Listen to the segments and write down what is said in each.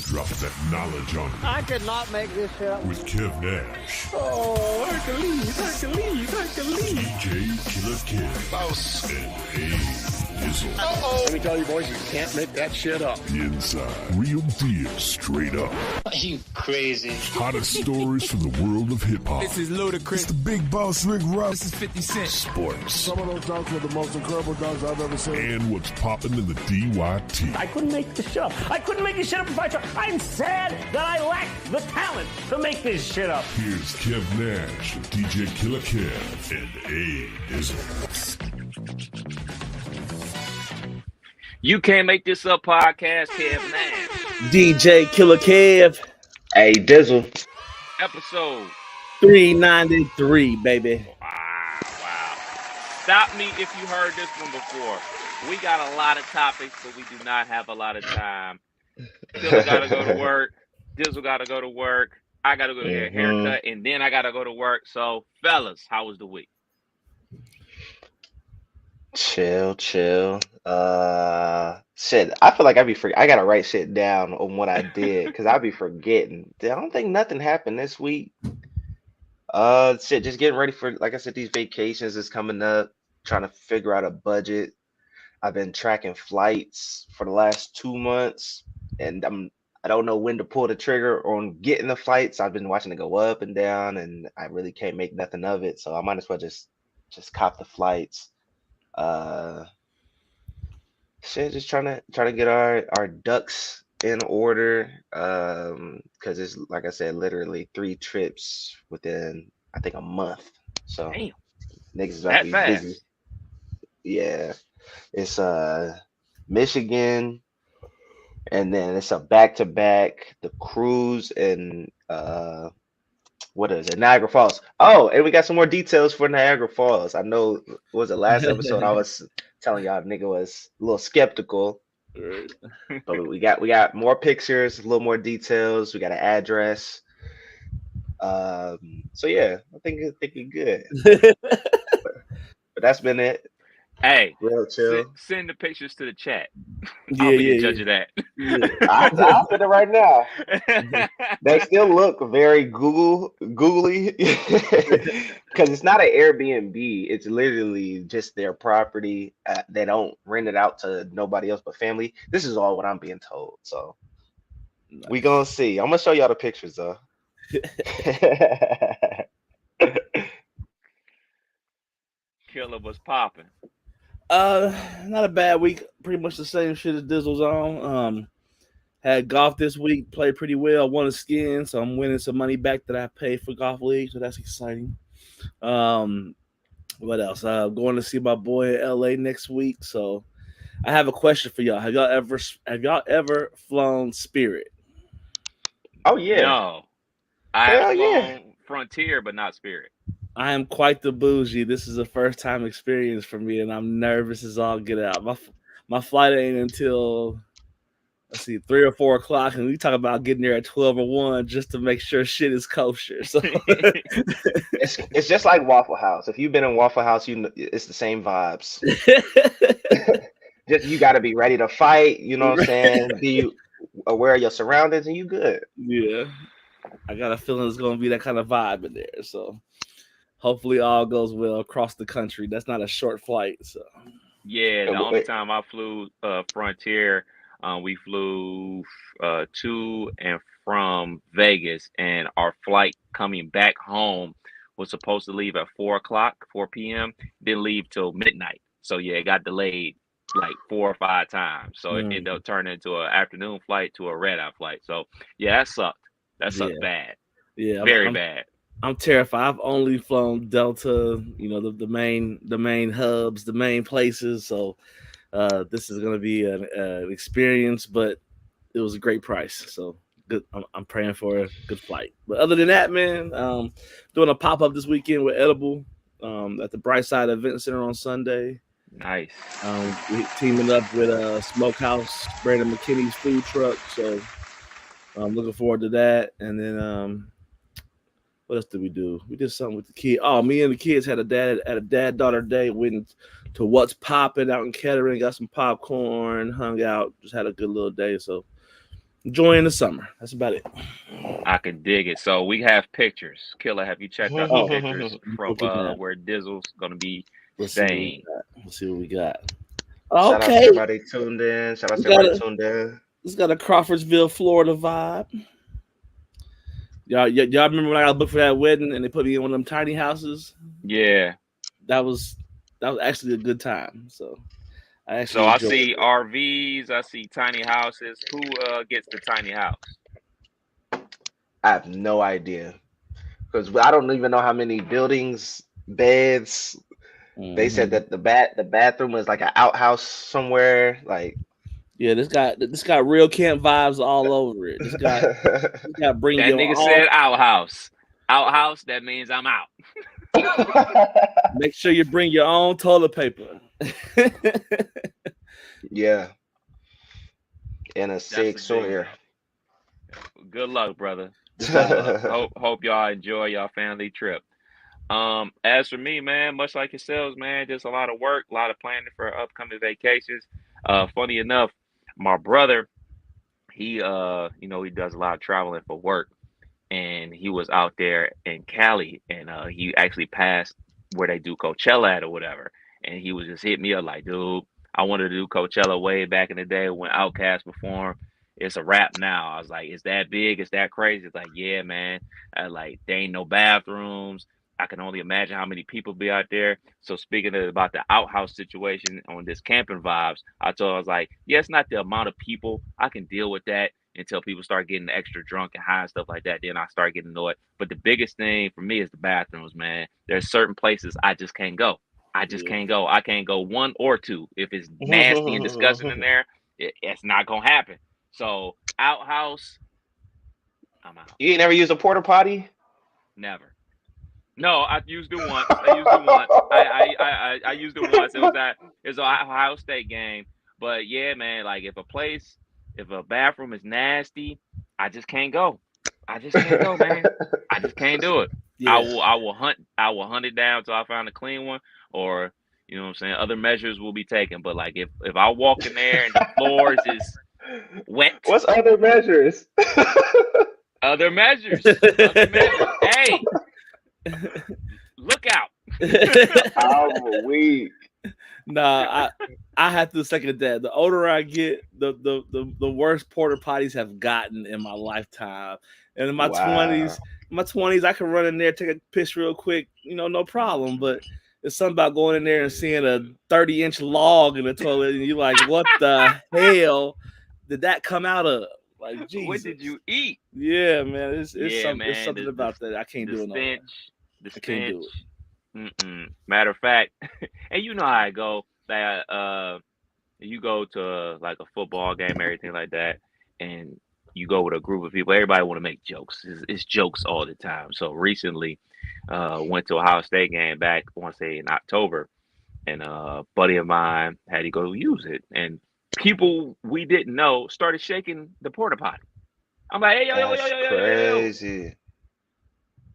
dropping that knowledge on you. I could not make this shit up. With Kev Nash. Oh, Hercules. DJ Killer Kev. Boss. And Dizzle. Uh-oh. Let me tell you, boys, you can't make that shit up. Inside. Real deal, straight up. Are you crazy? Hottest stories from the world of hip-hop. This is Ludacris. It's the Big Boss Rick Ross. This is 50 Cent. Sports. Some of those dunks were the most incredible dunks I've ever seen. And what's popping in the DYT. I couldn't make this shit up. I couldn't make this shit up if I tried. I'm sad that I lack the talent to make this shit up. Here's Kev Nash, DJ Killer Kev, and Dizzle. You Can't Make This Up podcast, Kev Nash. DJ Killer Kev. Hey, Dizzle. Episode 393, baby. Wow. Stop me if you heard this one before. We got a lot of topics, but we do not have a lot of time. Killer got to go to work. Dizzle got to go to work. I got to go get a haircut, and then I got to go to work. So, fellas, how was the week? Chill. Shit, I feel like I gotta write shit down on what I did because I be forgetting. I don't think nothing happened this week. Just getting ready for, like I said, these vacations is coming up. Trying to figure out a budget. I've been tracking flights for the last 2 months, and I don't know when to pull the trigger on getting the flights. I've been watching it go up and down, and I really can't make nothing of it. So I might as well just cop the flights. Just trying to get our ducks in order. Because it's, like I said, literally 3 trips within, I think, a month. So damn, niggas is about to be fast. busy. Yeah, it's Michigan, and then it's a back-to-back, the cruise, and what is it? Niagara Falls. Oh, and we got some more details for Niagara Falls. I know, was it last episode I was telling y'all nigga was a little skeptical. But we got more pictures, a little more details. We got an address. So yeah, I think you're good. but that's been it. Hey, real chill. Send the pictures to the chat. Yeah, I'll be the judge of that. I'll put it right now. They still look very googly because it's not an Airbnb. It's literally just their property. They don't rent it out to nobody else but family. This is all what I'm being told. So we gonna see. I'm gonna show y'all the pictures though. Killer was popping. Not a bad week. Pretty much the same shit as Dizzle's on. Had golf this week, played pretty well. Won a skin, so I'm winning some money back that I paid for golf league, so that's exciting. What else? Going to see my boy in LA next week. So I have a question for y'all. Have y'all ever flown Spirit? Oh yeah. No. I have flown Frontier, but not Spirit. I am quite the bougie. This is a first time experience for me, and I'm nervous as all get out. My flight ain't until 3 or 4 o'clock, and we talk about getting there at 12 or 1 just to make sure shit is kosher. So it's just like Waffle House. If you've been in Waffle House, you know it's the same vibes. Just you got to be ready to fight. You know what I'm saying? Be aware of your surroundings, and you good. Yeah, I got a feeling it's gonna be that kind of vibe in there. So hopefully all goes well across the country. That's not a short flight. So yeah, the only time I flew Frontier, we flew to and from Vegas, and our flight coming back home was supposed to leave at 4 p.m. Didn't leave till midnight. So yeah, it got delayed like 4 or 5 times. So it ended up turning into an afternoon flight to a red-eye flight. So yeah, that sucked. That sucked bad. Yeah, very bad. I'm terrified. I've only flown Delta, the main hubs, the main places. So this is going to be an experience, but it was a great price. So good. I'm praying for a good flight. But other than that, man, doing a pop-up this weekend with Edible at the Brightside Event Center on Sunday. Nice. We teaming up with Smokehouse, Brandon McKinney's food truck. So I'm looking forward to that. And then what else did we do? We did something with the kids. Oh, me and the kids had a dad-daughter day. Went to What's Poppin' out in Kettering, got some popcorn, hung out, just had a good little day. So enjoying the summer. That's about it. I can dig it. So we have pictures. Killer, have you checked out the pictures from Look at that. where Dizzle's gonna be Let's see what we staying? got. Let's see what we got. Shout out to Okay, everybody tuned in. Shout out to everybody tuned in. it's got a Crawfordsville, Florida vibe. Y'all remember when I got booked for that wedding and they put me in one of them tiny houses? Yeah. That was actually a good time. So I I see RVs, I see tiny houses. Who gets the tiny house? I have no idea because I don't even know how many buildings, beds. They said that the bathroom was like an outhouse somewhere. Like, yeah, this got real camp vibes all over it. This got bring that your nigga own. said outhouse. Outhouse, that means I'm out. Make sure you bring your own toilet paper. Yeah. And a Sig Sawyer. Good luck, brother. Hope y'all enjoy y'all family trip. As for me, man, much like yourselves, man, just a lot of work, a lot of planning for upcoming vacations. Funny enough, my brother, he he does a lot of traveling for work, and he was out there in Cali, and he actually passed where they do Coachella at or whatever, and he was just hit me up like, dude, I wanted to do Coachella way back in the day when Outkast performed. It's a wrap now. I was like, is that big? Is that crazy? It's like, yeah, man. Like, there ain't no bathrooms. I can only imagine how many people be out there. So speaking about the outhouse situation on this camping vibes, I told him, I was like, yeah, it's not the amount of people. I can deal with that until people start getting extra drunk and high and stuff like that. Then I start getting annoyed. But the biggest thing for me is the bathrooms, man. There's certain places I just can't go. I just can't go. I can't go one or two. If it's nasty and disgusting in there, it's not going to happen. So outhouse, I'm out. You ain't never used a porta potty? Never. No, I used it once. I used it once. It was an Ohio State game. But yeah, man, like if a bathroom is nasty, I just can't go. I just can't go, man. I just can't do it. Yeah. I will hunt it down until I find a clean one, or you know what I'm saying. Other measures will be taken. But like if I walk in there and the floors is wet. What's other measures? Other measures. Hey, look out. I'm weak. Nah, I have to second that. The older I get, the worse porta potties have gotten in my lifetime. And in my 20s, I can run in there, take a piss real quick, no problem. But it's something about going in there and seeing a 30-inch log in the toilet, and you're like, what the hell did that come out of? Like, Jesus. What did you eat? Yeah, man. It's something about that. I can't do it. The stench. Matter of fact, and you know how I go. That you go to like a football game, everything like that, and you go with a group of people. Everybody want to make jokes. It's jokes all the time. So recently, went to a Ohio State game back, I want to say in October, and a buddy of mine had to go use it, and people we didn't know started shaking the porta potty. I'm like, hey, yo. Crazy.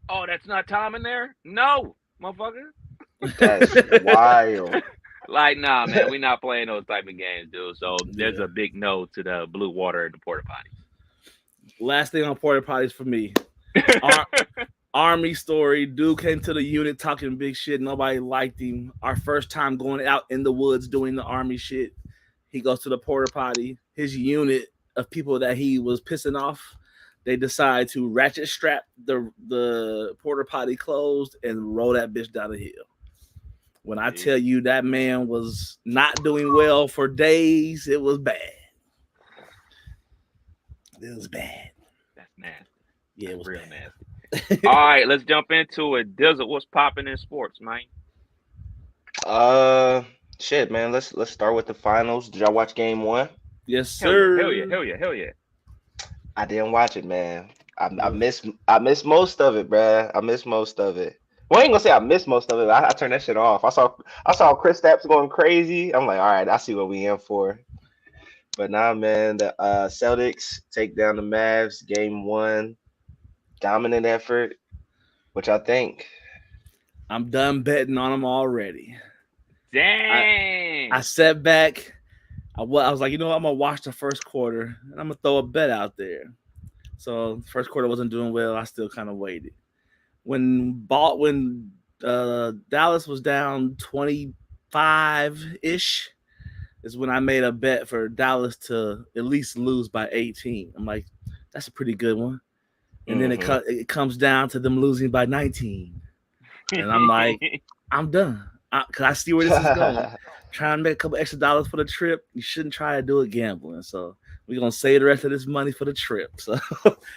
Oh, that's not Tom in there? No, motherfucker. That's wild. Like, nah, man, we not playing those type of games, dude. So there's a big no to the blue water and the porta potties. Last thing on porta potties for me. Army story. Dude came to the unit talking big shit. Nobody liked him. Our first time going out in the woods doing the Army shit. He goes to the porta potty. His unit of people that he was pissing off, they decide to ratchet strap the porta potty closed and roll that bitch down the hill. When I tell you that man was not doing well for days, it was bad. It was bad. That's nasty. Yeah, it was real bad. Nasty. All right, let's jump into it. Dizzle, what's popping in sports, man? Shit, man. Let's start with the finals. Did y'all watch game 1? Yes, sir. Hell yeah. I didn't watch it, man. I missed most of it, bruh. I missed most of it. Well, I ain't gonna say I missed most of it. I turned that shit off. I saw Chris Stapps going crazy. I'm like, all right, I see what we in for. But nah, man, the Celtics take down the Mavs, game 1. Dominant effort. What y'all think? I'm done betting on them already. Dang. I sat back I was like, you know what? I'm gonna watch the first quarter and I'm gonna throw a bet out there. So first quarter wasn't doing well. I still kind of waited. When Dallas was down 25 ish is when I made a bet for Dallas to at least lose by 18. I'm like, that's a pretty good one. And then it comes down to them losing by 19, and I'm like, I'm done because I see where this is going. Trying to make a couple extra dollars for the trip. You shouldn't try to do it gambling. So we're gonna save the rest of this money for the trip. So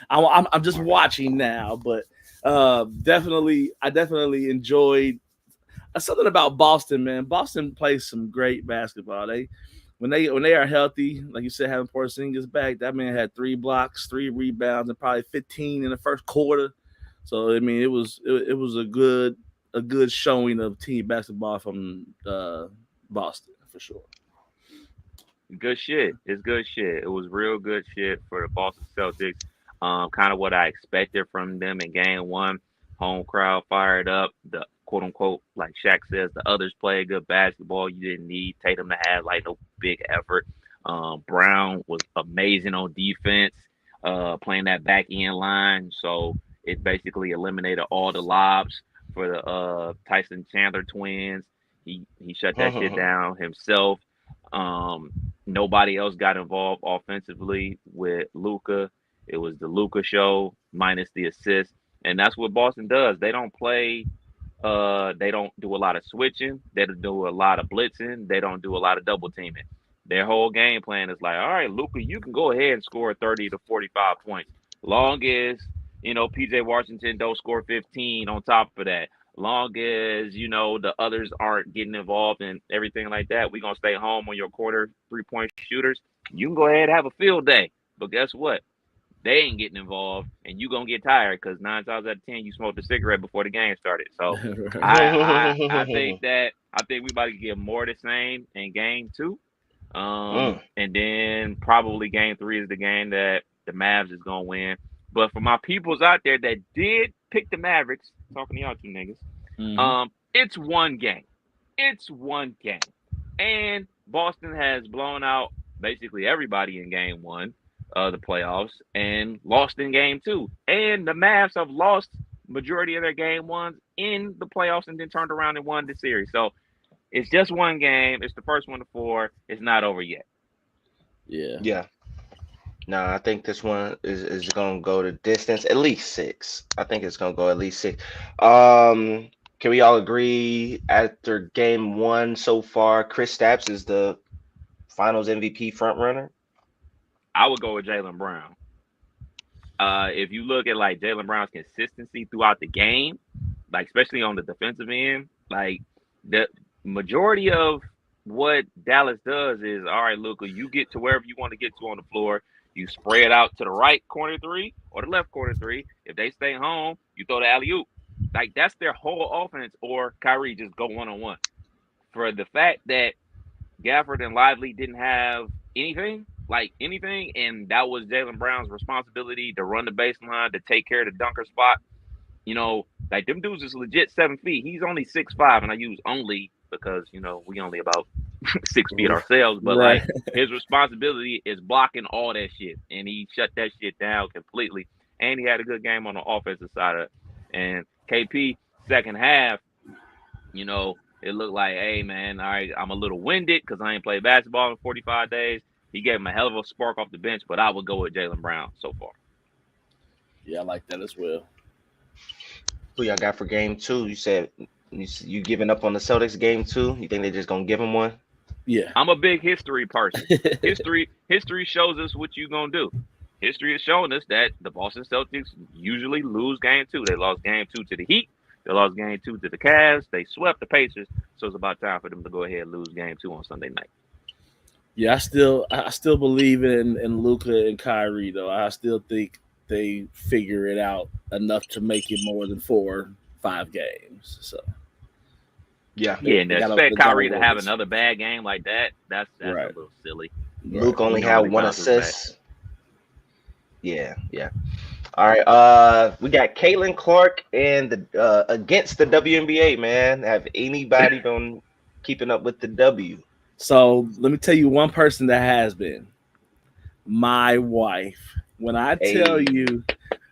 I'm just watching now, but I definitely enjoyed something about Boston, man. Boston plays some great basketball. When they are healthy, like you said, having Porzingis back, that man had 3 blocks, 3 rebounds, and probably 15 in the first quarter. So I mean, it was a good showing of team basketball from Boston for sure. Good shit. It's good shit. It was real good shit for the Boston Celtics. Kind of what I expected from them in game 1. Home crowd fired up. The quote unquote, like Shaq says, the others play good basketball. You didn't need Tatum to have like no big effort. Brown was amazing on defense, playing that back end line. So it basically eliminated all the lobs for the Tyson Chandler twins. He shut that shit down himself. Nobody else got involved offensively with Luka. It was the Luka show minus the assist. And that's what Boston does. They don't play. They don't do a lot of switching. They don't do a lot of blitzing. They don't do a lot of double teaming. Their whole game plan is like, all right, Luka, you can go ahead and score 30 to 45 points. Long as, PJ Washington don't score 15 on top of that. Long as, the others aren't getting involved and everything like that. We're going to stay home on your quarter 3-point shooters. You can go ahead and have a field day. But guess what? They ain't getting involved, and you gonna get tired because 9 times out of 10 you smoked a cigarette before the game started. So I think we about to get more of the same in game 2, and then probably game 3 is the game that the Mavs is gonna win. But for my peoples out there that did pick the Mavericks, talking to y'all two niggas, it's one game. It's one game, and Boston has blown out basically everybody in game 1. The playoffs and lost in game 2, and the Mavs have lost majority of their game 1s in the playoffs and then turned around and won the series. So it's just one game. It's the first one to 4. It's not over yet. Yeah. No, I think this one is gonna go the distance, at least 6. I think it's gonna go at least 6. Can we all agree after game 1 so far, Chris Stapps is the Finals MVP front runner? I would go with Jaylen Brown. If you look at like Jaylen Brown's consistency throughout the game, like especially on the defensive end, like the majority of what Dallas does is, all right, Luka, you get to wherever you want to get to on the floor. You spray it out to the right corner 3 or the left corner 3. If they stay home, you throw the alley-oop. Like that's their whole offense. Or Kyrie just go one-on-one. For the fact that Gafford and Lively didn't have anything, and that was Jaylen Brown's responsibility to run the baseline, to take care of the dunker spot. Like them dudes is legit 7 feet. He's only 6'5", and I use only because we only about 6 feet ourselves. But right. Like his responsibility is blocking all that shit, and he shut that shit down completely. And he had a good game on the offensive side of it. And KP second half, it looked like, hey man, all right, I'm a little winded because I ain't played basketball in 45 days. He gave him a hell of a spark off the bench, but I would go with Jaylen Brown so far. Yeah, I like that as well. Who y'all got for game 2? You said you giving up on the Celtics game 2? You think they're just gonna give him one? Yeah. I'm a big history person. History shows us what you're gonna do. History has shown us that the Boston Celtics usually lose game 2. They lost game 2 to the Heat. They lost game 2 to the Cavs. They swept the Pacers. So it's about time for them to go ahead and lose game 2 on Sunday night. Yeah, I still believe in Luka and Kyrie though. I still think they figure it out enough to make it more than 4 or 5 games. So yeah, and to expect Kyrie to have another bad game like that, that's right. A little silly. Luke only had 1 assist. Yeah. All right, we got Caitlin Clark and the against the WNBA, man. Have anybody been keeping up with the W? So let me tell you one person that has been my wife. When I tell Hey. you,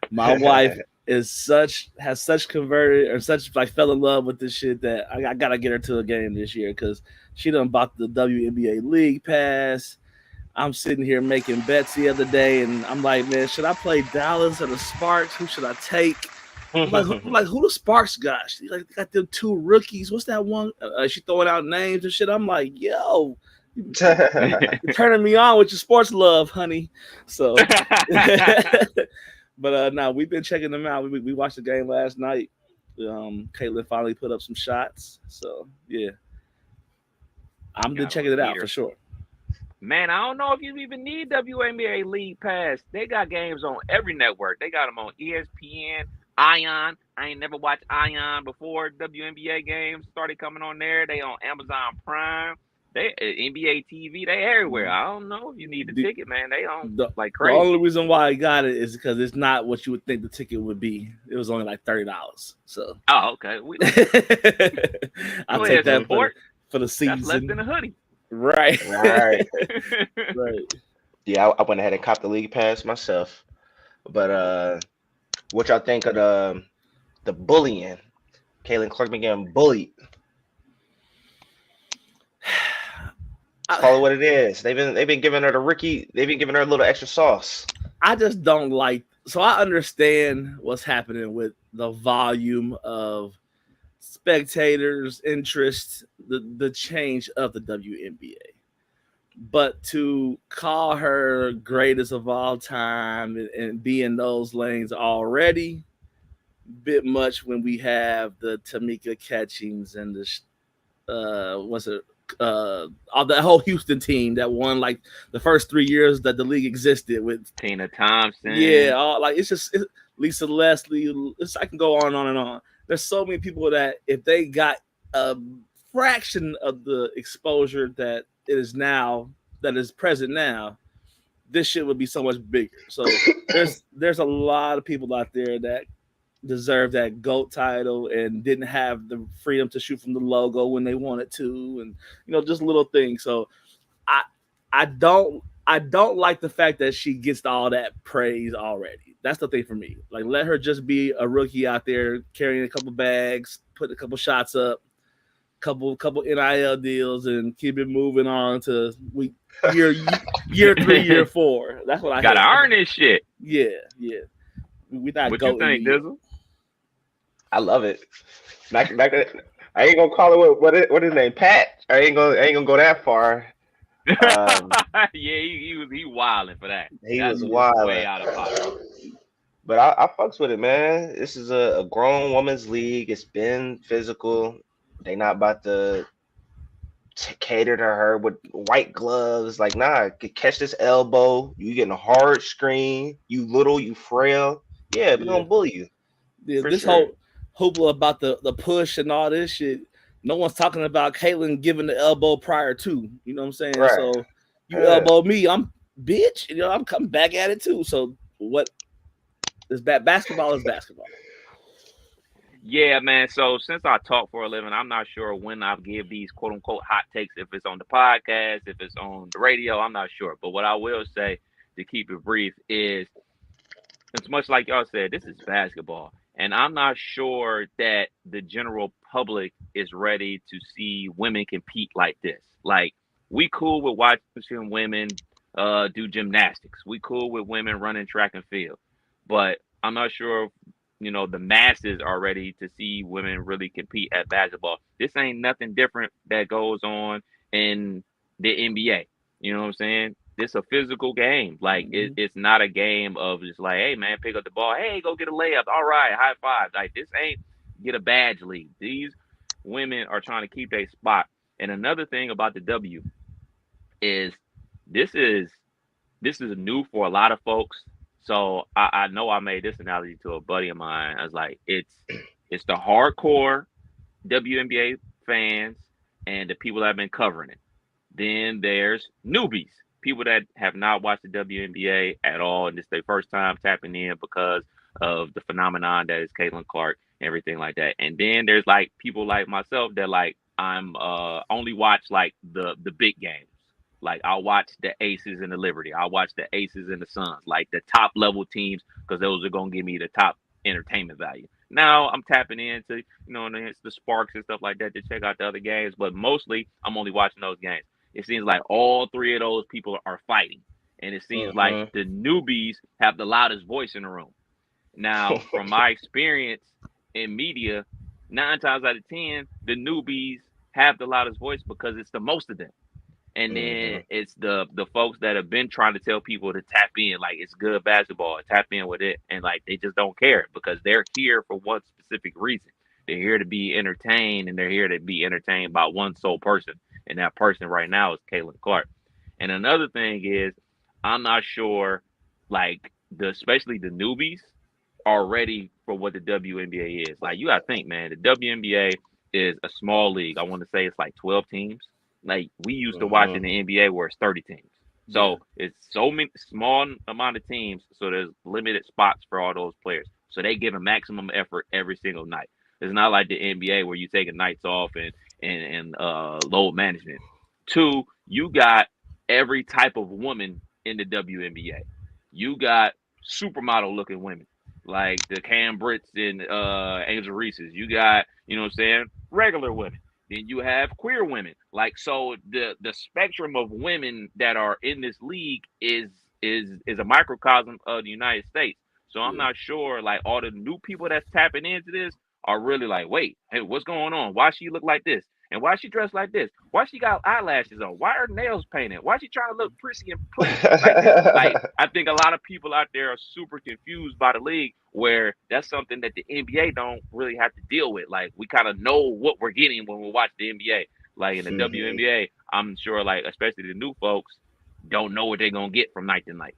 my wife has such converted or such like fell in love with this shit that I gotta get her to a game this year because she done bought the WNBA League Pass. I'm sitting here making bets the other day, and I'm like, man, should I play Dallas or the Sparks? Who should I take? I'm like, who the Sparks got? She like got them two rookies. What's that one? She throwing out names and shit. I'm like, yo, you're turning me on with your sports love, honey. So, but no, we've been checking them out. We watched the game last night. Caitlin finally put up some shots. So yeah, I'm been checking it out for sure. Man, I don't know if you even need WNBA League Pass. They got games on every network. They got them on ESPN, Ion. I ain't never watched Ion before WNBA games started coming on there. They on Amazon Prime. They NBA TV. They everywhere. I don't know if you need the ticket, man. They on like crazy. The only reason why I got it is because it's not what you would think the ticket would be. It was only like $30. So. Oh, okay. I'll take that for the season. That's less than a hoodie. Right. Right. Right. Yeah, I went ahead and copped the league pass myself. But what y'all think of the bullying? Caitlin Clark been getting bullied. Call it what it is. They've been giving her they've been giving her a little extra sauce. I just don't like. So I understand what's happening with the volume of spectators, interest, the change of the WNBA. But to call her greatest of all time and be in those lanes already, bit much when we have the Tamika Catchings and the whole Houston team that won like the first 3 years that the league existed with Tina Thompson. Yeah, it's Lisa Leslie. I can go on and on. There's so many people that if they got a fraction of the exposure that it is now, that is present now, this shit would be so much bigger. So there's a lot of people out there that deserve that GOAT title and didn't have the freedom to shoot from the logo when they wanted to, and just little things. So I don't like the fact that she gets all that praise already. That's the thing for me. Like, let her just be a rookie out there carrying a couple bags, putting a couple shots up, couple NIL deals, and keep it moving on to year 3, year 4. That's what I gotta earn this shit. Yeah. We not. What you think, Dizzle? I love it. I ain't gonna call it what his name, Pat. I ain't gonna go that far. Yeah, he wilding for that. He was wilding. Way out of pocket. But I fucks with it, man. This is a grown woman's league. It's been physical. They not about to cater to her with white gloves. Like, nah, catch this elbow. You getting a hard screen. You little, you frail. Yeah, we're gonna bully you. Yeah, this whole hoopla about the push and all this shit. No one's talking about Caitlin giving the elbow prior to. You know what I'm saying? Right. So you elbow me, I'm bitch. I'm coming back at it too. So what is basketball is basketball. Yeah, man. So since I talk for a living, I'm not sure when I'll give these quote unquote hot takes. If it's on the podcast, if it's on the radio, I'm not sure. But what I will say, to keep it brief, is it's much like y'all said, this is basketball. And I'm not sure that the general public is ready to see women compete like this. Like, we cool with watching women do gymnastics. We cool with women running track and field. But I'm not sure, the masses are ready to see women really compete at basketball. This ain't nothing different that goes on in the NBA. You know what I'm saying? This a physical game. Like, it's not a game of just like, hey, man, pick up the ball. Hey, go get a layup. All right, high five. Like, this ain't get a badge league. These women are trying to keep their spot. And another thing about the W is this is new for a lot of folks. So I know I made this analogy to a buddy of mine. I was like, it's the hardcore WNBA fans and the people that have been covering it. Then there's newbies. People that have not watched the WNBA at all, and it's their first time tapping in because of the phenomenon that is Caitlin Clark and everything like that. And then there's like people like myself that like I'm only watch like the big games. Like I'll watch the Aces and the Liberty. I'll watch the Aces and the Suns, like the top level teams, because those are gonna give me the top entertainment value. Now I'm tapping into, the Sparks and stuff like that to check out the other games, but mostly I'm only watching those games. It seems like all three of those people are fighting, and it seems like Mm-hmm. the newbies have the loudest voice in the room. Now, from my experience in media, 9 times out of 10, the newbies have the loudest voice because it's the most of them. And Mm-hmm. then it's the folks that have been trying to tell people to tap in, like it's good basketball, tap in with it, and like they just don't care because they're here for one specific reason. They're here to be entertained, and they're here to be entertained by one sole person, and that person right now is Caitlin Clark. And another thing is, I'm not sure, like especially the newbies are ready for what the WNBA is. Like you gotta think, man, the WNBA is a small league. I want to say it's like 12 teams. Like we used to watch Mm-hmm. in the NBA where it's 30 teams. Yeah. So it's so many small amount of teams. So there's limited spots for all those players. So they give a maximum effort every single night. It's not like the NBA where you taking nights off and load management. Two, you got every type of woman in the WNBA. You got supermodel looking women like the Cam Britts and Angel Reese's. You got, you know what I'm saying, regular women. Then you have queer women. Like so the spectrum of women that are in this league is a microcosm of the United States. So I'm Yeah. not sure like all the new people that's tapping into this are really like, wait, hey, what's going on? Why she look like this? And why she dressed like this? Why she got eyelashes on? Why her nails painted? Why she trying to look prissy and pretty? Like I think a lot of people out there are super confused by the league, where that's something that the NBA don't really have to deal with. Like we kind of know what we're getting when we watch the NBA. Like in the Mhm. WNBA, I'm sure like especially the new folks don't know what they're gonna get from night to night.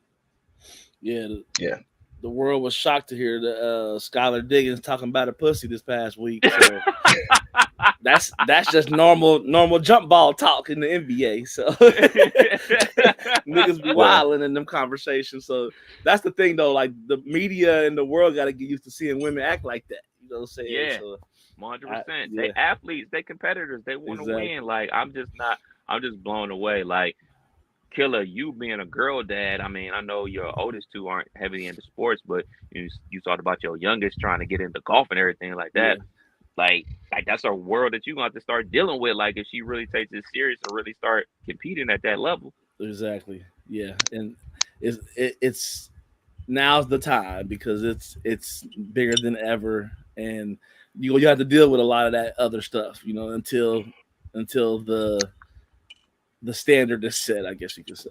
Yeah. Yeah. The world was shocked to hear the Skylar Diggins talking about a pussy this past week. So that's just normal jump ball talk in the NBA. So niggas be Yeah. wilding in them conversations. So that's the thing though. Like the media and the world got to get used to seeing women act like that. You know what I'm saying? Yeah, So 100%. yeah, They athletes, they competitors, they want to win. exactly. Like I'm just not. I'm just blown away. Like Killer, you being a girl dad. I mean, I know your oldest two aren't heavily into sports, but you talked about your youngest trying to get into golf and everything like Yeah, that. Like that's a world that you're gonna have to start dealing with. Like if she really takes it serious and really start competing at that level. exactly. Yeah, and it's now's the time because it's bigger than ever, and you have to deal with a lot of that other stuff. You know, until the standard is set. I guess you could say.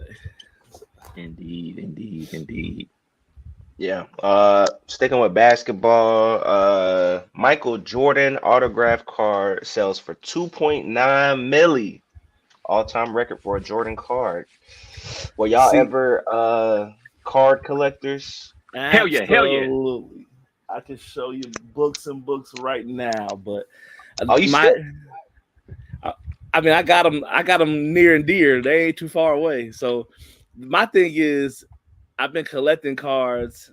Indeed, indeed, indeed. Yeah. Sticking with basketball, Michael Jordan autograph card sells for 2.9 milli. All-time record for a Jordan card. Were y'all See, ever card collectors? Hell yeah, hell yeah. absolutely. I can show you books and books right now, but Oh, you my still? I, I mean, I got them. I got them near and dear. They ain't too far away. So my thing is, I've been collecting cards.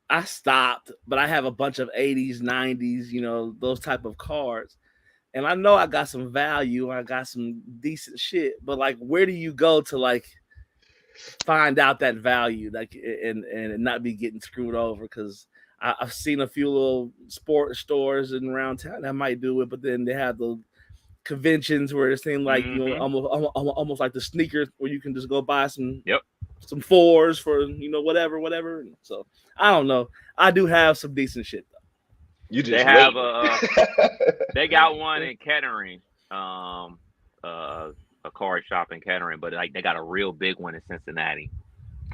I stopped, but I have a bunch of 80s, 90s, those type of cards. And I know I got some value. I got some decent shit. But like, where do you go to like find out that value, like, and not be getting screwed over? Because I've seen a few little sports stores in around town that might do it, but then they have the conventions where it seems like Mm-hmm. almost like the sneakers where you can just go buy Yep. some fours for whatever. So I don't know. I do have some decent shit though. You They just have waiting. they got one in Kettering, uh, a card shop in Kettering, but like they got a real big one in Cincinnati.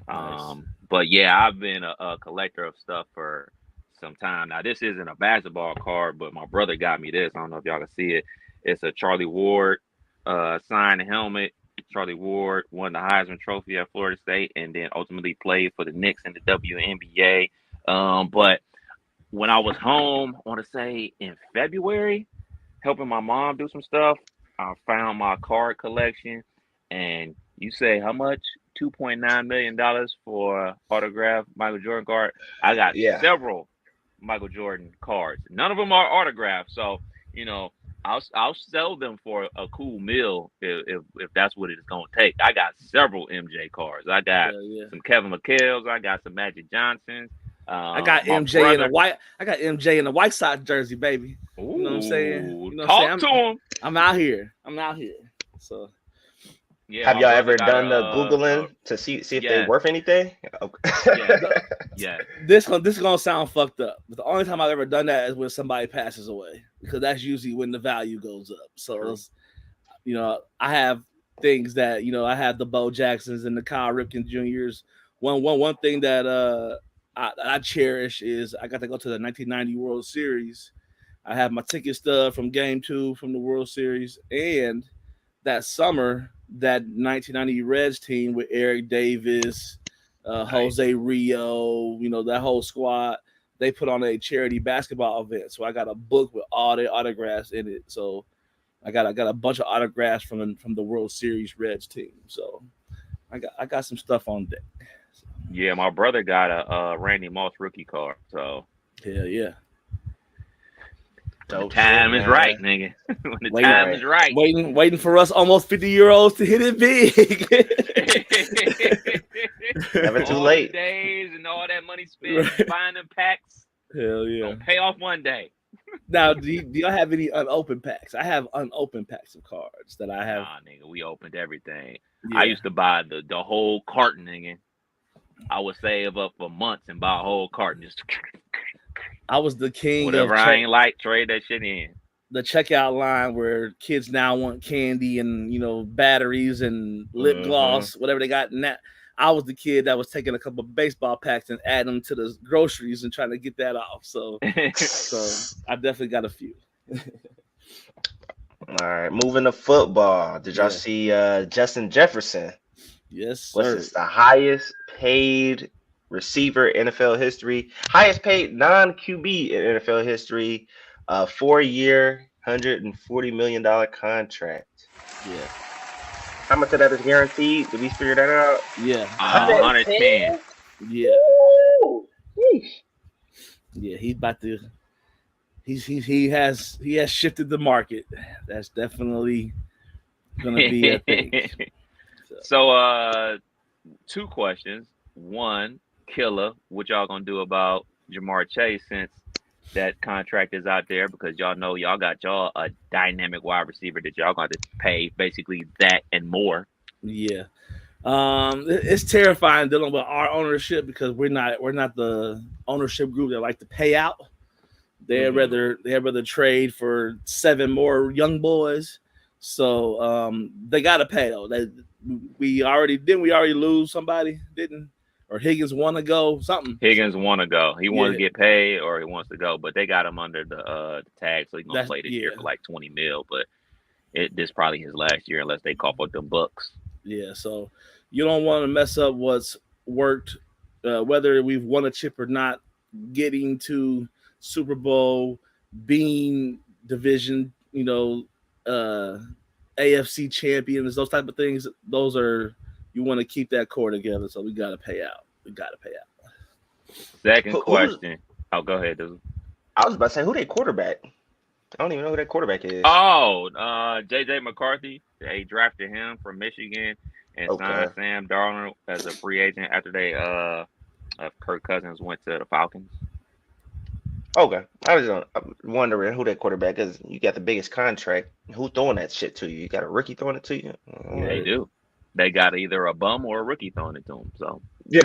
Nice. But yeah, I've been a collector of stuff for some time now. This isn't a basketball card, but my brother got me this. I don't know if y'all can see it. It's a Charlie Ward signed helmet. Charlie Ward won the Heisman Trophy at Florida State, and then ultimately played for the Knicks in the WNBA. But when I was home, I want to say in February, helping my mom do some stuff, I found my card collection. And you say how much? $2.9 million for autographed Michael Jordan card. I got Yeah. several Michael Jordan cards. None of them are autographed. So, you know, I'll sell them for a cool meal if that's what it's gonna take. I got several MJ cards. I got Yeah. some Kevin McHale's. I got some Magic Johnsons. I got My MJ brother. I got MJ in a White Sox jersey, baby. Ooh, You know what I'm saying? You know what talk I'm to saying? him. I'm out here. So Yeah, Have my y'all brother ever got done the Googling to see if they're yes, worth anything? yes, yes. this is gonna sound fucked up, but the only time I've ever done that is when somebody passes away, because that's usually when the value goes up. So I have things that I have the Bo Jacksons and the Kyle Ripken Juniors. One thing that I cherish is I got to go to the 1990 World Series. I have my ticket stub from Game 2 from the World Series, and that summer, that 1990 Reds team with Eric Davis, Nice. Jose Rio, that whole squad, they put on a charity basketball event. So I got a book with all their autographs in it. So I got a bunch of autographs from the World Series Reds team. So I got some stuff on deck. So, Yeah, my brother got a Randy Moss rookie card. So hell yeah. when the time is right, nigga. When the time is right. Waiting for us almost 50-year-olds to hit it big. Never too all late. the days and all that money spent buying them packs. Hell yeah. Gonna pay off one day. Now, do y'all have any unopened packs? I have unopened packs of cards that I have. Nah, nigga, we opened everything. Yeah. I used to buy the whole carton, nigga. I would save up for months and buy a whole carton. Just I was the king whatever of I ain't like, trade that shit in. the checkout line where kids now want candy and batteries and lip gloss, whatever they got in that. I was the kid that was taking a couple of baseball packs and adding them to the groceries and trying to get that off. So I definitely got a few. All right, moving to football. Did y'all see Justin Jefferson? Yes, sir. What's this? The highest paid receiver in NFL history, highest paid non-QB in NFL history, 4-year, $140 million contract. Yeah. How much of that is guaranteed? Did we figure that out? Yeah. 110. Yeah. Ooh, sheesh. Yeah, he's about to. He has shifted the market. That's definitely gonna be a thing. So, two questions. One, Killer, what y'all gonna do about Jamar Chase since that contract is out there? Because y'all know y'all got a dynamic wide receiver that y'all got to pay basically that and more. Yeah. It's terrifying dealing with our ownership because we're not the ownership group that like to pay out. They'd rather trade for 7 more young boys. So they gotta pay though. We already lose somebody, didn't? Or Higgins want to go, something. Higgins want to go. He wants to get paid or he wants to go, but they got him under the tag, so he's gonna play this year for like $20 million. But this probably his last year unless they cough up them bucks. Yeah, so you don't want to mess up what's worked, whether we've won a chip or not. Getting to Super Bowl, being division, AFC champions, those type of things. Those are, you want to keep that core together. So we got to pay out. Second question. Go ahead, dude. I was about to say, who they quarterback? I don't even know who that quarterback is. Oh, J.J. McCarthy. They drafted him from Michigan and signed Sam Darnold as a free agent after they Kirk Cousins went to the Falcons. Okay. I was wondering who that quarterback is. You got the biggest contract. Who throwing that shit to you? You got a rookie throwing it to you? Yeah, they do. They got either a bum or a rookie throwing it to them. So yeah.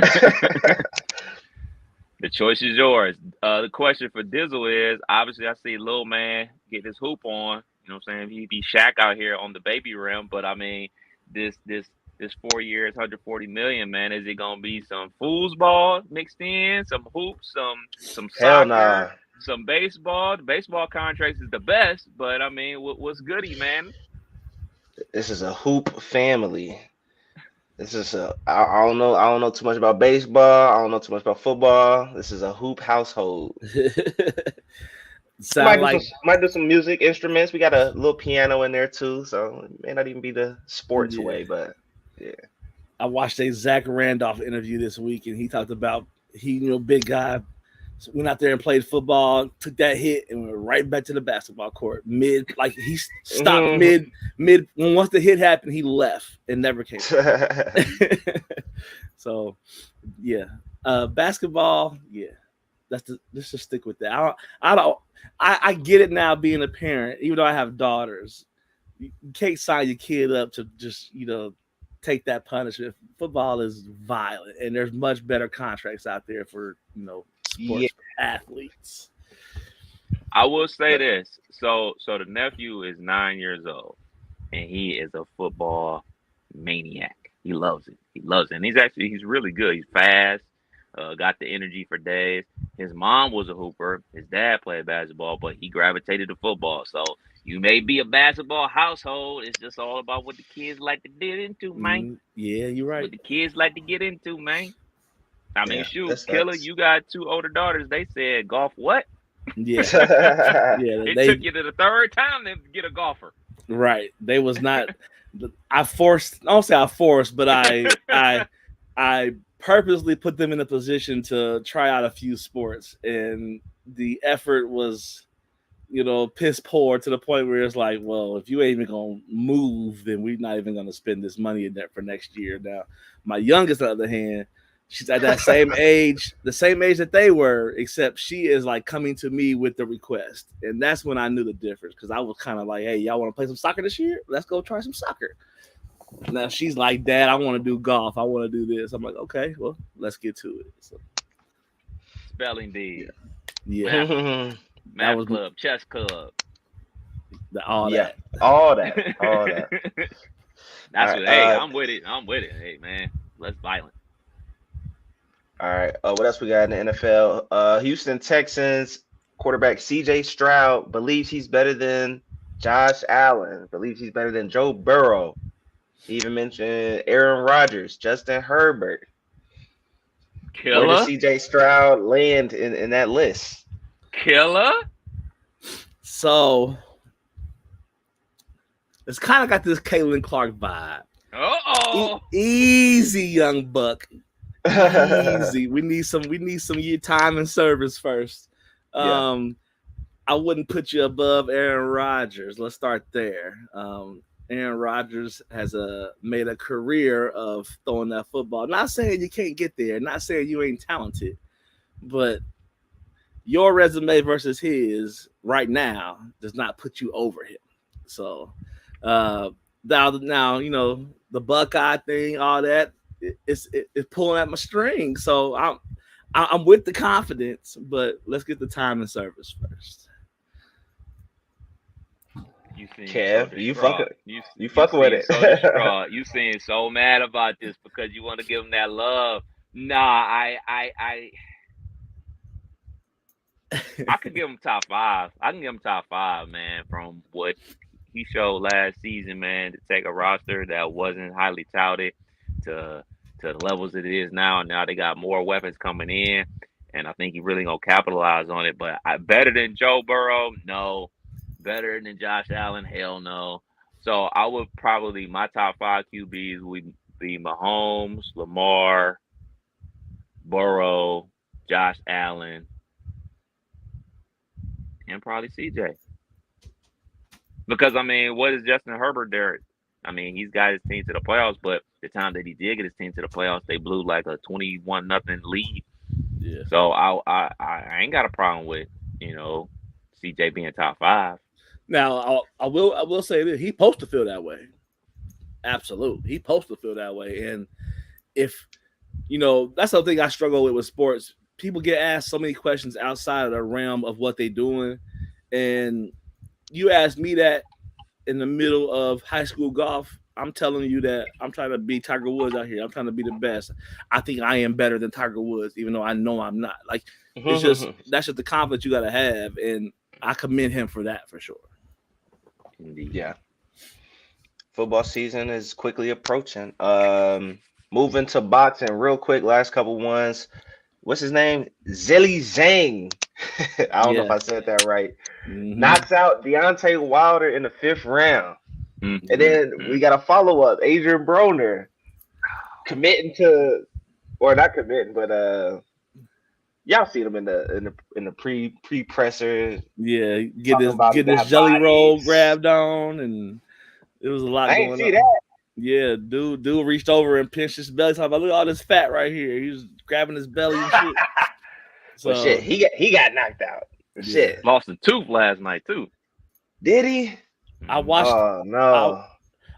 The choice is yours. The question for Dizzle is, obviously I see Lil Man get his hoop on. You know what I'm saying? He be Shaq out here on the baby rim. But I mean, this 4 years, $140 million, man. Is it gonna be some foosball mixed in, some hoops, some soccer, some baseball? The baseball contracts is the best, but I mean, what's goody, man? This is a hoop family. This is I don't know too much about baseball. I don't know too much about football. This is a hoop household. Might do some music instruments. We got a little piano in there too, so it may not even be the sports way, but yeah. I watched a Zach Randolph interview this week, and he talked about big guy So went out there and played football, took that hit, and went right back to the basketball court. Like he stopped mid. Once the hit happened, he left and never came back. So, yeah, basketball. Yeah, let's just stick with that. I get it now being a parent, even though I have daughters. You can't sign your kid up to just take that punishment. Football is violent, and there's much better contracts out there for sports athletes. I will say this. So the nephew is 9 years old, and he is a football maniac. He loves it. And he's really good. He's fast. Got the energy for days. His mom was a hooper. His dad played basketball, but he gravitated to football. So you may be a basketball household. It's just all about what the kids like to get into, man. Yeah, you're right. What the kids like to get into, man. I mean, shoot, Killer, that's... you got 2 older daughters. They said golf what? Yeah. It took you to the 3rd time to get a golfer. Right. They was not. I don't say I forced, but I purposely put them in a position to try out a few sports, and the effort was, piss poor to the point where it's like, well, if you ain't even gonna move, then we're not even gonna spend this money in there for next year. Now, my youngest, on the other hand, she's at that same age, the same age that they were, except she is like coming to me with the request. And that's when I knew the difference, because I was kind of like, hey, y'all want to play some soccer this year? Let's go try some soccer. Now she's like, Dad, I want to do golf. I want to do this. I'm like, okay, well, let's get to it. So. Spelling bee. Yeah. Math club, chess club. All that. That's what, hey, I'm with it. Hey, man, let's violent. All right. What else we got in the NFL? Houston Texans quarterback CJ Stroud believes he's better than Josh Allen, believes he's better than Joe Burrow. He even mentioned Aaron Rodgers, Justin Herbert. Killer. Where does CJ Stroud land in that list? Killer. So it's kind of got this Caitlin Clark vibe. Easy, young buck. Easy. We need some year time and service first. I wouldn't put you above Aaron Rodgers. Let's start there. Aaron Rodgers has made a career of throwing that football. Not saying you can't get there, not saying you ain't talented, but your resume versus his right now does not put you over him. So now the Buckeye thing, all that, it's pulling at my string. So I'm with the confidence, but let's get the time and service first. Kev, you fucking with it. So you seem so mad about this because you want to give him that love. Nah, I could give him top 5. I can give him top 5, man, from what he showed last season, man, to take a roster that wasn't highly touted to the levels that it is now. Now they got more weapons coming in, and I think he really gonna capitalize on it. But better than Joe Burrow? No. Better than Josh Allen? Hell no. So I would probably, my top 5 QBs would be Mahomes, Lamar, Burrow, Josh Allen, and probably CJ. Because, I mean, what is Justin Herbert there? I mean, he's got his team to the playoffs, but the time that he did get his team to the playoffs, they blew like a 21-0 lead. Yeah. So I ain't got a problem with, CJ being top 5. Now, I will say this. He's supposed to feel that way. Absolutely. He's supposed to feel that way. And if, that's the thing I struggle with sports. People get asked so many questions outside of the realm of what they're doing. And you ask me that in the middle of high school golf, I'm telling you that I'm trying to be Tiger Woods out here. I'm trying to be the best. I think I am better than Tiger Woods, even though I know I'm not. Like, that's just the confidence you got to have. And I commend him for that, for sure. Indeed. Yeah. Football season is quickly approaching. Moving to boxing real quick. Last couple ones. What's his name? Zilly Zhang. I don't know if I said that right. Mm-hmm. Knocks out Deontay Wilder in the 5th round. Mm-hmm. And then we got a follow-up. Adrian Broner committing to, or not committing, but Y'all seen him in the pre-presser Yeah, talking about he get his got jelly roll bodies. grabbed on, and it was a lot I ain't going see on. that. Yeah, dude reached over and pinched his belly. Talking about, look at all this fat right here. He was grabbing his belly and shit. Well, shit, So he got knocked out. yeah, Shit, Lost a tooth last night too. did he? I Mhm. watched. Oh no.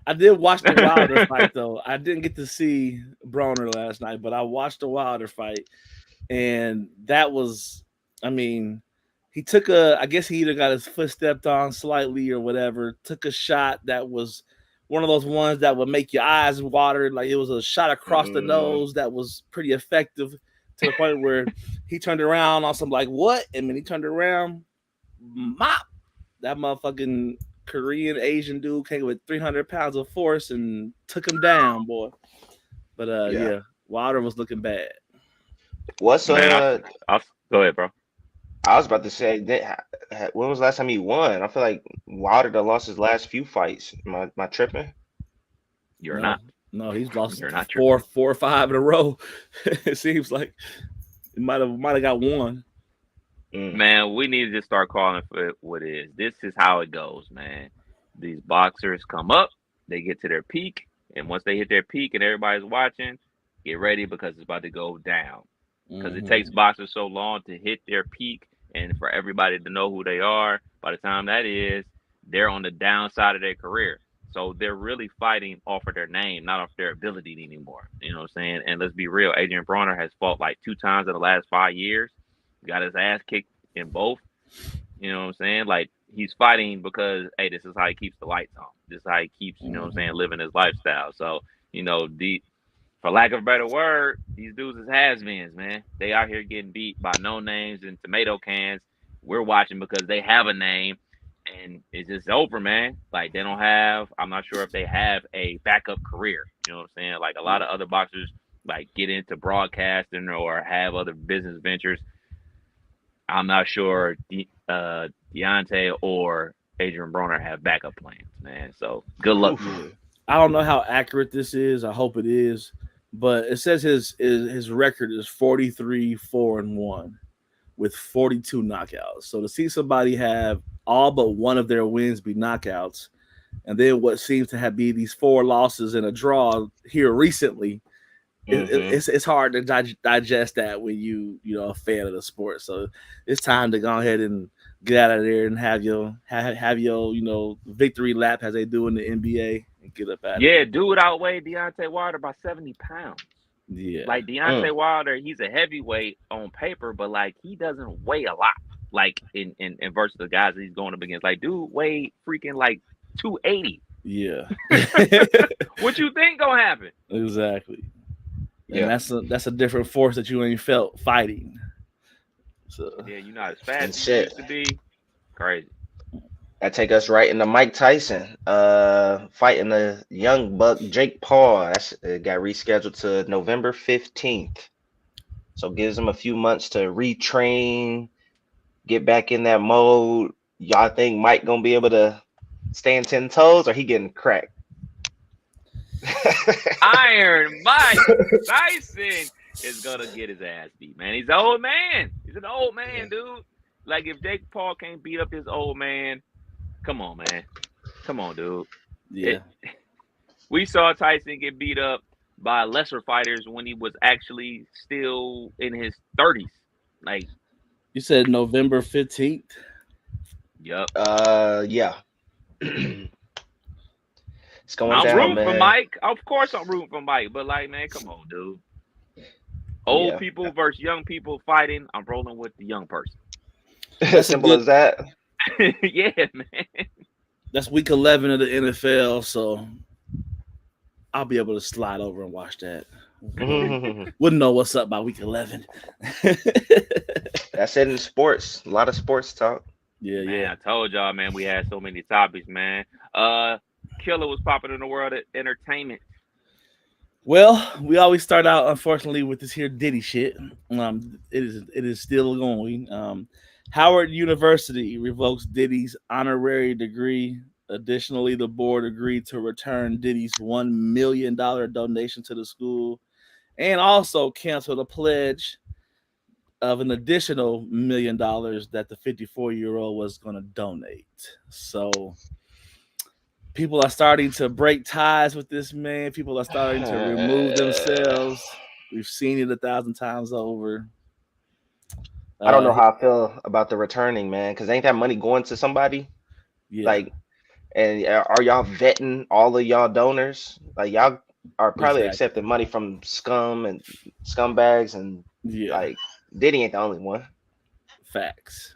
I did watch the Wilder fight though. I didn't get to see Broner last night, but I watched the Wilder fight, and that was, I mean, he took I guess he either got his foot stepped on slightly or whatever. Took a shot that was one of those ones that would make your eyes water. Like it was a shot across the nose that was pretty effective to the point where he turned around on some like what, and when he turned around, mop that motherfucking Korean Asian dude came with 300 pounds of force and took him down, boy. But Yeah. yeah, Wilder was looking bad. What's Man, I'll go ahead, bro. I was about to say when was the last time he won? I feel like Wilder done lost his last few fights. Am I tripping? You're No, not. no, he's lost You're not four or five in a row. It seems like he might have got one. Man, we need to just start calling for what it is. This is how it goes, man. These boxers come up, they get to their peak, and once they hit their peak and everybody's watching, get ready because it's about to go down. Because it takes boxers so long to hit their peak and for everybody to know who they are. By the time that is, they're on the downside of their career. So they're really fighting off of their name, not off their ability anymore. You know what I'm saying? And let's be real, Adrian Broner has fought like 2 times in the last 5 years. Got his ass kicked in both. You know what I'm saying? Like he's fighting because hey, this is how he keeps the lights on. This is how he keeps, you know what I'm saying, living his lifestyle. So, for lack of a better word, these dudes is has-beens, man. They out here getting beat by no names and tomato cans. We're watching because they have a name and it's just over, man. Like they don't have, I'm not sure if they have a backup career. You know what I'm saying? Like a lot of other boxers like get into broadcasting or have other business ventures. I'm not sure Deontay or Adrian Broner have backup plans, man. So good luck. I don't know how accurate this is. I hope it is, but it says his record is 43-4-1 with 42 knockouts. So to see somebody have all but one of their wins be knockouts, and then what seems to have be these 4 losses and a draw here recently, it's hard to digest that when you're a fan of the sport. So it's time to go ahead and get out of there and have your victory lap as they do in the NBA and get up out of Yeah, dude outweighed Deontay Wilder by 70 pounds. Yeah. Like Deontay Wilder, he's a heavyweight on paper, but like he doesn't weigh a lot. Like in versus the guys that he's going up against. Like dude weighed freaking like 280. Yeah. What you think gonna happen? Exactly. Yeah. And that's a different force that you ain't felt fighting. So yeah, you're not as fast as shit. you used to be. Crazy. That take us right into Mike Tyson, fighting the young buck Jake Paul. That's got rescheduled to November 15th. So gives him a few months to retrain, get back in that mode. Y'all think Mike gonna be able to stand 10 toes, or he getting cracked? Iron Mike Tyson is gonna get his ass beat, man. He's an old man. He's an old man, dude. Like if Jake Paul can't beat up this old man, come on, man. Come on, dude. Yeah. We saw Tyson get beat up by lesser fighters when he was actually still in his 30s. Like you said November 15th? Yep. Yeah. It's going I'm down, rooting man. for Mike. Of course I'm rooting for Mike, but like, man, come on, dude. Old people versus young people fighting. I'm rolling with the young person. Simple as that. Yeah, man. That's week 11 of the NFL, so I'll be able to slide over and watch that. Wouldn't know what's up by week 11. That's it in sports. A lot of sports talk. Yeah, man, yeah. I told y'all, man, we had so many topics, man. Killer was popping in the world of entertainment. Well, we always start out, unfortunately, with this here Diddy shit. It is still going. Howard University revokes Diddy's honorary degree. Additionally, the board agreed to return Diddy's $1 million donation to the school and also canceled a pledge of an additional $1 million that the 54-year-old was going to donate. So people are starting to break ties with this man. People are starting to remove themselves. We've seen it 1,000 times over. I don't know how I feel about the returning, man, because ain't that money going to somebody? Yeah. Like, and are y'all vetting all of y'all donors? Like, y'all are probably accepting money from scum and scumbags, and like Diddy ain't the only one. Facts.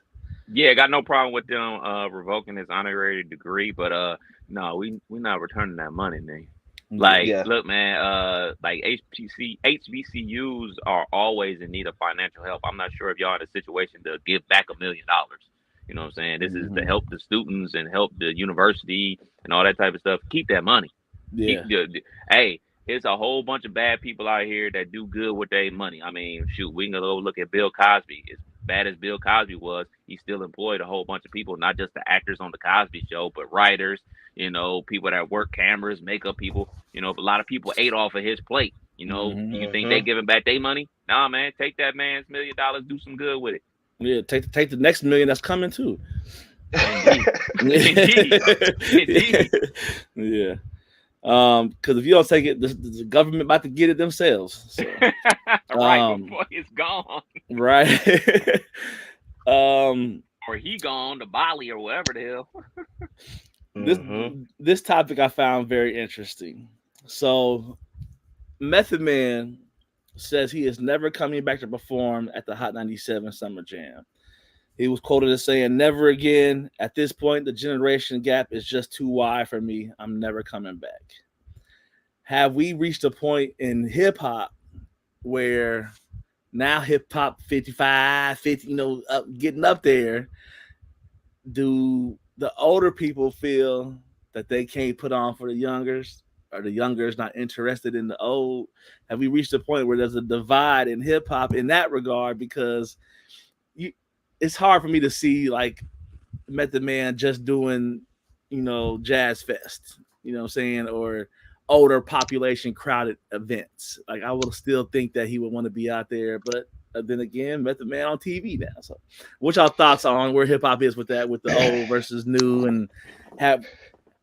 Yeah, got no problem with them revoking his honorary degree, but no, we not returning that money, man. Like, look, man, like HBCUs are always in need of financial help. I'm not sure if y'all in a situation to give back $1 million. You know what I'm saying? This is to help the students and help the university and all that type of stuff. Keep that money. Yeah. Hey, it's a whole bunch of bad people out here that do good with their money. I mean, shoot, we can go look at Bill Cosby. As bad as Bill Cosby was, he still employed a whole bunch of people, not just the actors on the Cosby Show, but writers, you know, people that work cameras, makeup people. You know, a lot of people ate off of his plate. You know, you think they giving back their money? Nah, man, take that man's $1 million, do some good with it. Yeah, take the next $1 million that's coming too. Indeed. Yeah. Because if you don't take it, the government about to get it themselves. So. Right before it's gone. Right. Or he gone to Bali or wherever the hell. This topic I found very interesting. So, Method Man says he is never coming back to perform at the Hot 97 Summer Jam. He was quoted as saying, "Never again. At this point, the generation gap is just too wide for me. I'm never coming back." Have we reached a point in hip hop where now hip hop 55, 50, you know, getting up there, do the older people feel that they can't put on for the youngers, or the youngers not interested in the old? Have we reached a point where there's a divide in hip hop in that regard? Because it's hard for me to see like Method Man just doing, you know, Jazz Fest, you know what I'm saying, or older population crowded events. Like, I would still think that he would want to be out there, but then again, Method Man on TV now. So, what y'all thoughts on where hip hop is with that, with the old versus new, and have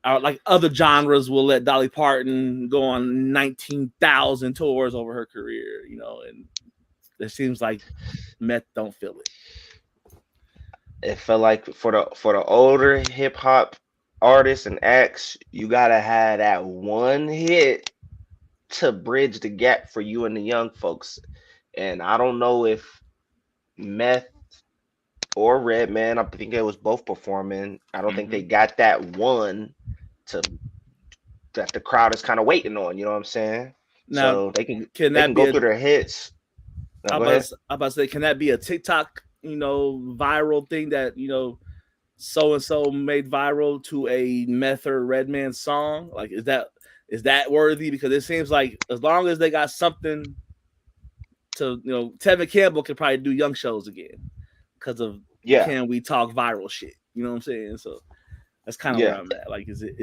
like other genres will let Dolly Parton go on 19,000 tours over her career, you know, and it seems like Meth don't feel it. It felt like for the older hip hop artists and acts, you gotta have that one hit to bridge the gap for you and the young folks. And I don't know if Meth or Redman, I think it was both performing. I don't think they got that one that the crowd is kind of waiting on. You know what I'm saying? Now, so they can go through their hits. I'm about to say, can that be a TikTok, you know, viral thing that, you know, so and so made viral to a Meth or Redman song? Like, is that worthy? Because it seems like as long as they got something to, you know, Tevin Campbell could probably do young shows again because of Can We Talk viral shit. You know what I'm saying? So that's kind of where I'm at. Like, is it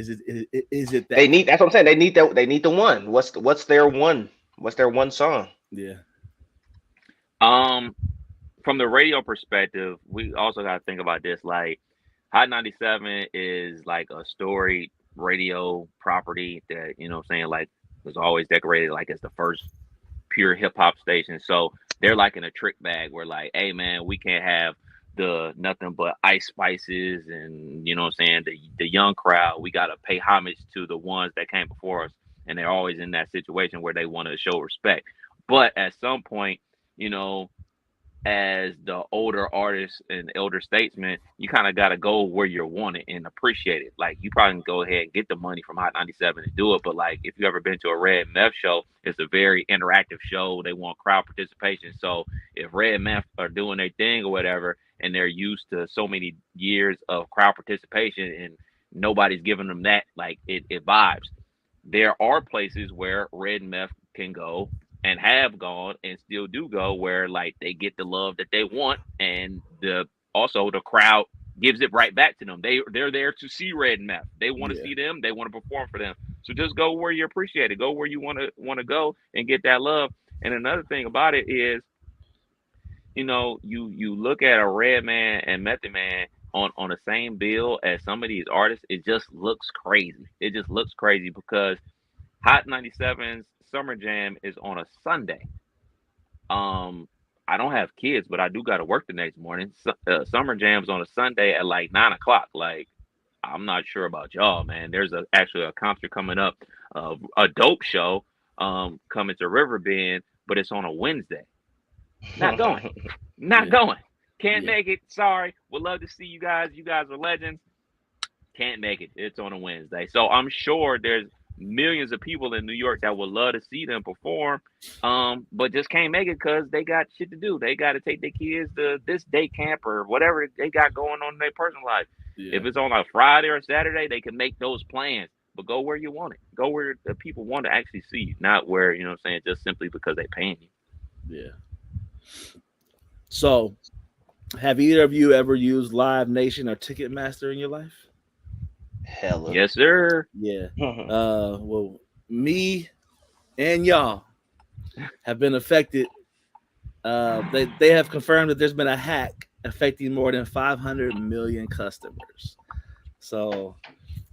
that they need? That's what I'm saying. They need that. They need the one. What's their one? What's their one song? Yeah. From the radio perspective, we also got to think about this. Like, Hot 97 is like a storied radio property that, you know what I'm saying, like, was always decorated like it's the first pure hip hop station. So they're like in a trick bag where, like, hey man, we can't have the nothing but Ice Spices and, you know what I'm saying, the young crowd. We got to pay homage to the ones that came before us. And they're always in that situation where they want to show respect. But at some point, you know, as the older artists and elder statesmen, you kind of got to go where you're wanted and appreciate it. Like, you probably can go ahead and get the money from Hot 97 and do it. But like, if you ever been to a Red Meth show, it's a very interactive show. They want crowd participation. So if Red Meth are doing their thing or whatever, and they're used to so many years of crowd participation and nobody's giving them that, like, it vibes. There are places where Red Meth can go and have gone and still do go, where like they get the love that they want, and the crowd gives it right back to them. They're there to see Red Meth. They want to see them. They want to perform for them. So just go where you appreciate it. Go where you want to go and get that love. And another thing about it is you know, you look at a Redman and Method Man on the same bill as some of these artists, it just looks crazy. It just looks crazy because Hot 97's Summer Jam is on a Sunday. I don't have kids, but I do got to work the next morning. Summer Jam's on a Sunday at like 9 o'clock. Like, I'm not sure about y'all, man. There's actually a concert coming up, a dope show, coming to Riverbend, but it's on a Wednesday. Not going. Not going. Can't make it. Sorry. Would love to see you guys. You guys are legends. Can't make it. It's on a Wednesday. So I'm sure there's millions of people in New York that would love to see them perform, but just can't make it because they got shit to do. They got to take their kids to this day camp or whatever they got going on in their personal life. If it's on a Friday or Saturday, they can make those plans. But go where you want it. Go where the people want to actually see you, not where, you know what I'm saying, just simply because they're paying you. Yeah. So, have either of you ever used Live Nation or Ticketmaster in your life? Hella. Yes, sir. Yeah. Well, me and y'all have been affected. They have confirmed that there's been a hack affecting more than 500 million customers. So,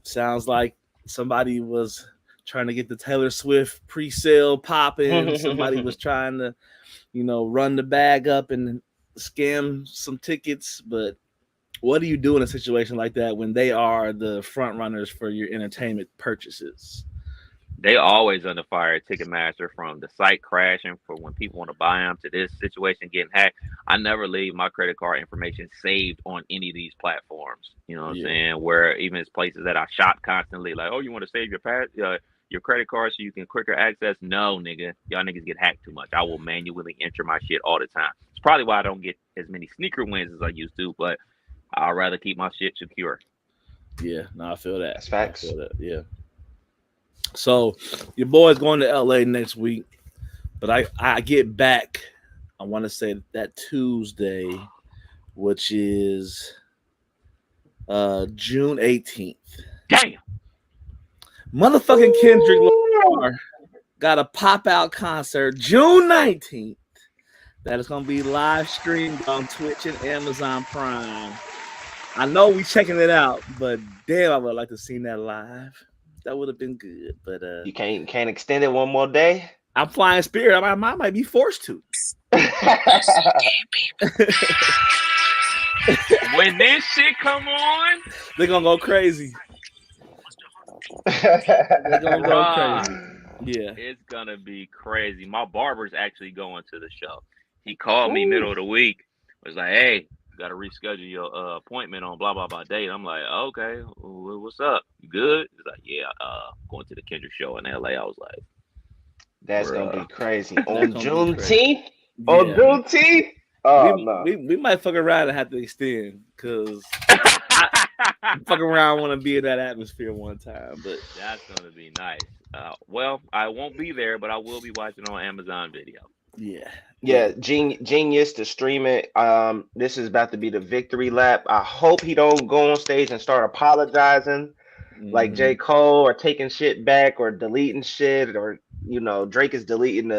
sounds like somebody was trying to get the Taylor Swift pre-sale popping. Somebody was trying to, run the bag up and scam some tickets. But what do you do in a situation like that when they are the front runners for your entertainment purchases? They always under fire at Ticketmaster, from the site crashing for when people want to buy them to this situation getting hacked. I never leave my credit card information saved on any of these platforms. You know what I'm saying? Where even it's places that I shop constantly, like, oh, you want to save your credit card so you can quicker access? No, nigga. Y'all niggas get hacked too much. I will manually enter my shit all the time. It's probably why I don't get as many sneaker wins as I used to, but I'd rather keep my shit secure. Yeah, no, I feel that. That's facts. I feel that, yeah. So your boy's going to LA next week, but I get back, I want to say that Tuesday, which is June 18th. Damn. Motherfucking Kendrick Lamar got a pop-out concert June 19th that is going to be live streamed on Twitch and Amazon Prime. I know we checking it out, but damn, I would like to see that live. That would have been good, but you can't extend it one more day. I'm flying Spirit. I might be forced to. When this shit come on, they're gonna go crazy. They're gonna go crazy. Yeah, it's gonna be crazy. My barber's actually going to the show. He called me middle of the week. Was like, hey, got to reschedule your appointment on blah blah blah date. I'm like, okay, what's up? You good? He's like, yeah, going to the Kendrick show in LA. I was like, that's gonna be crazy on Juneteenth. On Juneteenth, we might fuck around and have to extend because I fuck around, want to be in that atmosphere one time. But that's gonna be nice. Well, I won't be there, but I will be watching on Amazon Video. Yeah, genius to stream it. This is about to be the victory lap. I hope he don't go on stage and start apologizing like J. Cole, or taking shit back, or deleting shit, or Drake is deleting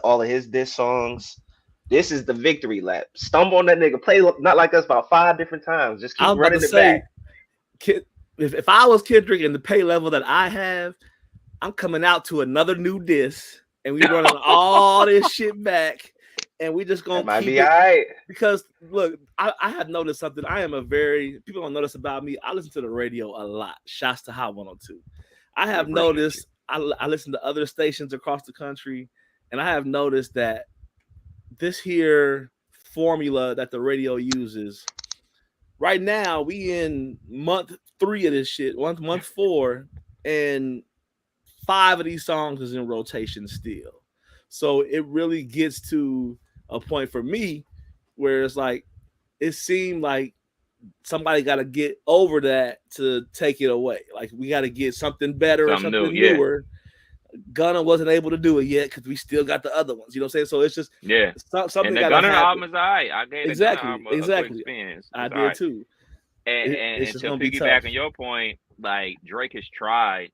all of his diss songs. This is the victory lap. Stumble on that nigga, play Not Like Us about 5 different times. Just keep running it back. If I was Kendrick in the pay level that I have, I'm coming out to another new diss. And we running all this shit back, and we just gonna might keep be it. All right. Because look, I have noticed something. People don't notice about me. I listen to the radio a lot. Shouts to Hot 102. I have noticed. I listen to other stations across the country, and I have noticed that this here formula that the radio uses right now, we in month 3 of this shit, month 4, and 5 of these songs is in rotation still. So it really gets to a point for me where it's like, it seemed like somebody got to get over that to take it away. Like, we got to get something better or something newer. Gunna wasn't able to do it yet because we still got the other ones. You know what I'm saying? So it's just something. And the Gunna album is all right. I gave exactly. I did too. And to piggyback on your point, like Drake has dropped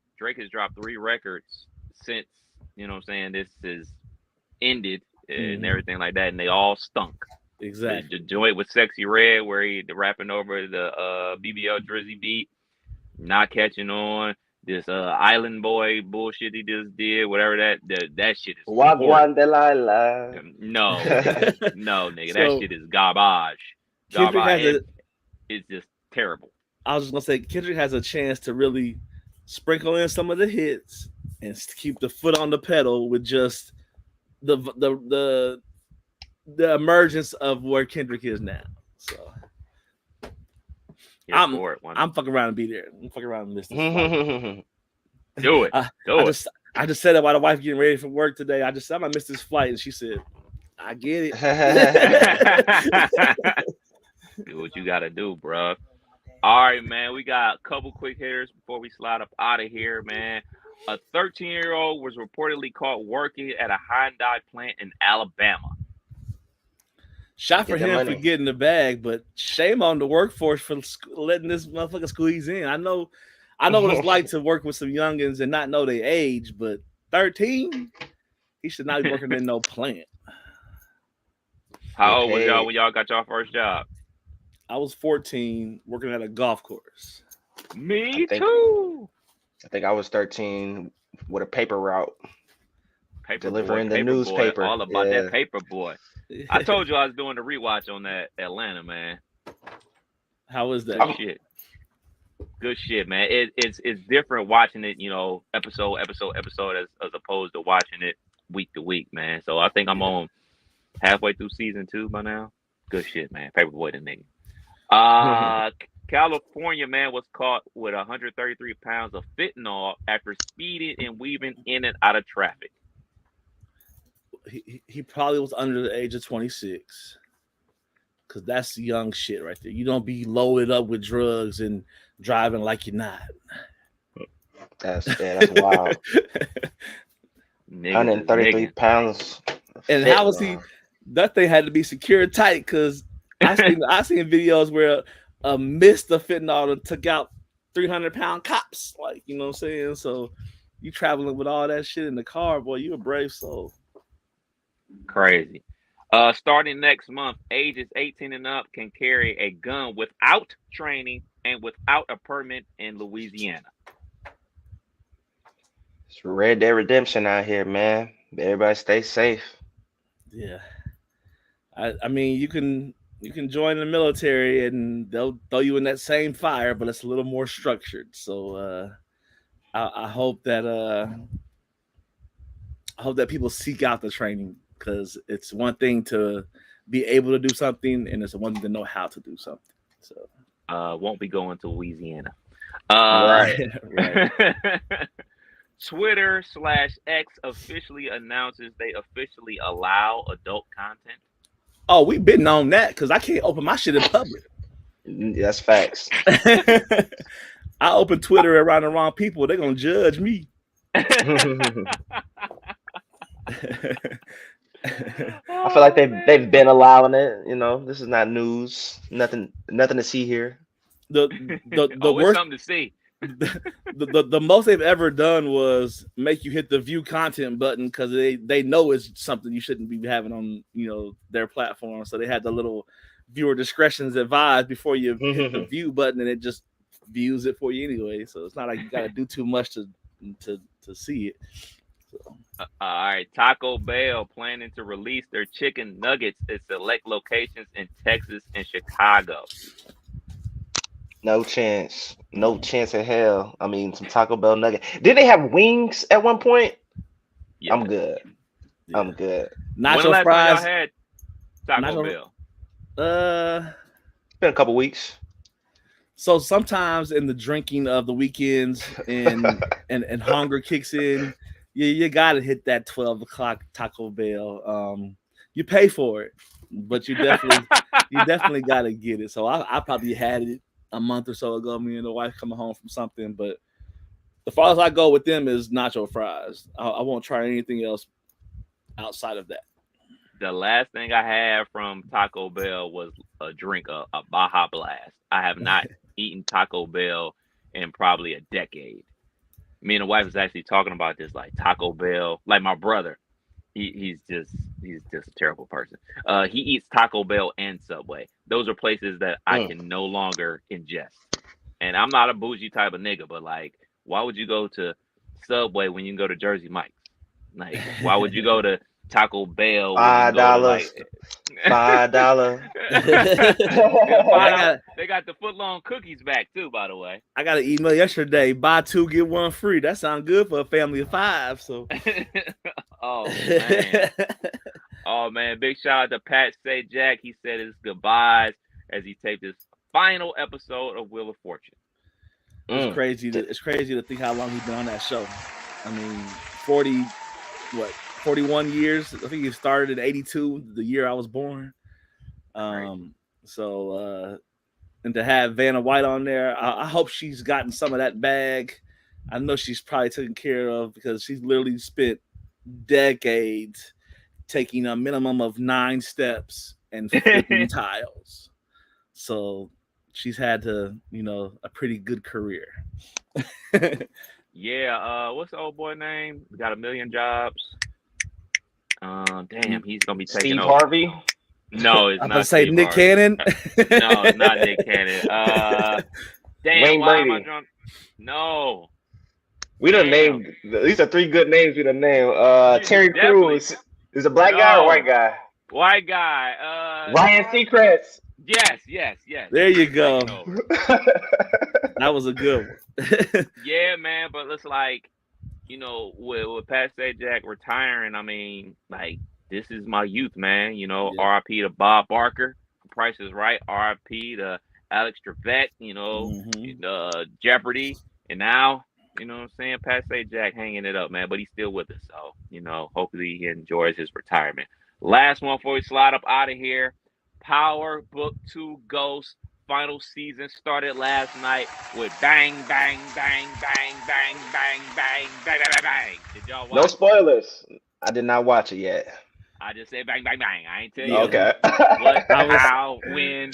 3 records since, you know what I'm saying, this is ended and everything like that, and they all stunk. Exactly. The joint with Sexy Red, where he rapping over the BBL Drizzy beat, not catching on. This Island Boy bullshit he just did, whatever that shit is horrible. Wagwan Delilah. No, no, nigga, that So shit is garbage. Kendrick has It's just terrible. I was just gonna say Kendrick has a chance to really sprinkle in some of the hits and keep the foot on the pedal with just the emergence of where Kendrick is now. So I'm fucking around and be there. I'm fucking around and miss this flight. Do it. I just said that while the wife getting ready for work today. I just said I'm gonna miss this flight, and she said, "I get it." Do what you gotta do, bro. All right, man. We got a couple quick hitters before we slide up out of here, man. A 13-year-old was reportedly caught working at a Hyundai plant in Alabama. Shot for him for getting the bag, but shame on the workforce for letting this motherfucker squeeze in. I know what it's like to work with some youngins and not know their age, but 13, he should not be working in no plant. How old was y'all when y'all got your first job? I was 14, working at a golf course. Me too. I think I was 13 with a paper route. Delivering the paper newspaper. Boy, all about that paper boy. I told you I was doing the rewatch on that Atlanta, man. How was that? Good shit, man. It's different watching it, episode as opposed to watching it week to week, man. So I think I'm on halfway through season 2 by now. Good shit, man. Paperboy the nigga. California man was caught with 133 pounds of fentanyl after speeding and weaving in and out of traffic. He probably was under the age of 26, because that's young shit right there. You don't be loaded up with drugs and driving like you're not. That's wild. 133 pounds. And how was he? That thing had to be secured tight, because I seen videos where a mist of fentanyl took out 300-pound cops. Like, you know what I'm saying? So you traveling with all that shit in the car, boy, you a brave soul. Crazy. Starting next month, ages 18 and up can carry a gun without training and without a permit in Louisiana. It's Red Dead Redemption out here, man. Everybody stay safe. Yeah. I mean, you can join the military and they'll throw you in that same fire, but it's a little more structured. So I hope that people seek out the training, because it's one thing to be able to do something and it's one thing to know how to do something. So won't be going to Louisiana. Right. Twitter/X officially announces they officially allow adult content. Oh, we've been on that, because I can't open my shit in public. That's facts. I open Twitter around the wrong people, they're gonna judge me. I feel like they've been allowing it. This is not news. Nothing to see here. The worst, something to see. the most they've ever done was make you hit the view content button, because they know it's something you shouldn't be having on their platform. So they had the little viewer discretions advised before you hit the view button, and it just views it for you anyway. So it's not like you got to do too much to see it. So. All right, Taco Bell planning to release their chicken nuggets at select locations in Texas and Chicago. No chance in hell. I mean, some Taco Bell nugget. Did they have wings at one point? Yeah. I'm good. Yeah. I'm good. Nacho fries. Y'all had Taco Bell? It's been a couple weeks. So sometimes in the drinking of the weekends and hunger kicks in, you gotta hit that 12 o'clock Taco Bell. You pay for it, but you definitely gotta get it. So I probably had it a month or so ago, me and the wife coming home from something, but the farthest I go with them is nacho fries. I won't try anything else outside of that. The last thing I had from Taco Bell was a drink, a Baja Blast. I have not eaten Taco Bell in probably a decade. Me and the wife was actually talking about this, like Taco Bell. Like my brother, he's just a terrible person. He eats Taco Bell and Subway. Those are places that I can no longer ingest. And I'm not a bougie type of nigga, but like, why would you go to Subway when you can go to Jersey Mike's? Like, why would you go to Taco Bell? $5. $5. They got the foot-long cookies back too, by the way. I got an email yesterday. Buy 2, get 1 free. That sounds good for a family of 5. So, oh man, oh man! Big shout out to Pat Say Jack. He said his goodbyes as he taped his final episode of Wheel of Fortune. It's crazy. It's crazy to think how long he's been on that show. I mean, 41 years. I think he started in 82, the year I was born. So and to have Vanna White on there, I hope she's gotten some of that bag. I know she's probably taken care of because she's literally spent decades taking a minimum of 9 steps and flipping tiles. So she's had to, a pretty good career. Yeah, what's the old boy name? We got a million jobs. Damn, he's gonna be taking Steve over. Harvey? No, it's I'm not. gonna say Steve Nick Harvey. Cannon. No, it's not Nick Cannon. Damn, Wayne why am I Brady. drunk? No. We done named. These are 3 good names we done named. Terry Crews is a black guy or white guy? White guy. Ryan Seacrest. Yes. There you go. That was a good one. Yeah, man, but it's like, with Pat Sajak retiring, I mean, like, this is my youth, man. RIP to Bob Barker, Price is Right, RIP to Alex Trebek, Jeopardy, and now, what I'm saying, Pat Sajak hanging it up, man, but he's still with us, so, hopefully he enjoys his retirement. Last one before we slide up out of here, Powerbook 2 Ghost. Final season started last night with bang, bang, bang, bang, bang, bang, bang, bang, bang, bang. Did y'all watch? No spoilers. I did not watch it yet. I just said bang, bang, bang. I ain't tell you Okay. what, how, when,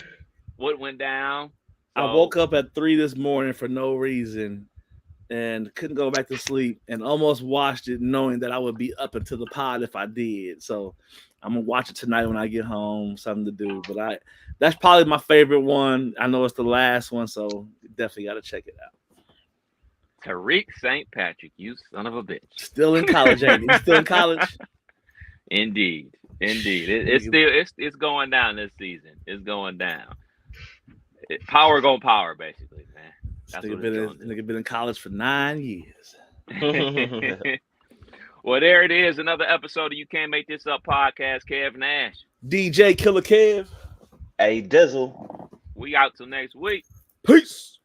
what went down. So, I woke up at 3 this morning for no reason and couldn't go back to sleep and almost watched it knowing that I would be up until the pod if I did. So I'm going to watch it tonight when I get home, something to do. But that's probably my favorite one. I know it's the last one, so definitely got to check it out. Tariq St. Patrick, you son of a bitch. Still in college, ain't he? He's still in college? Indeed. It's going down this season. It's going down. Power go power, basically, man. That's Nigga been in college for 9 years. Well, there it is. Another episode of You Can't Make This Up podcast. Kev Nash. DJ Killer Kev. Hey, Dizzle. We out till next week. Peace.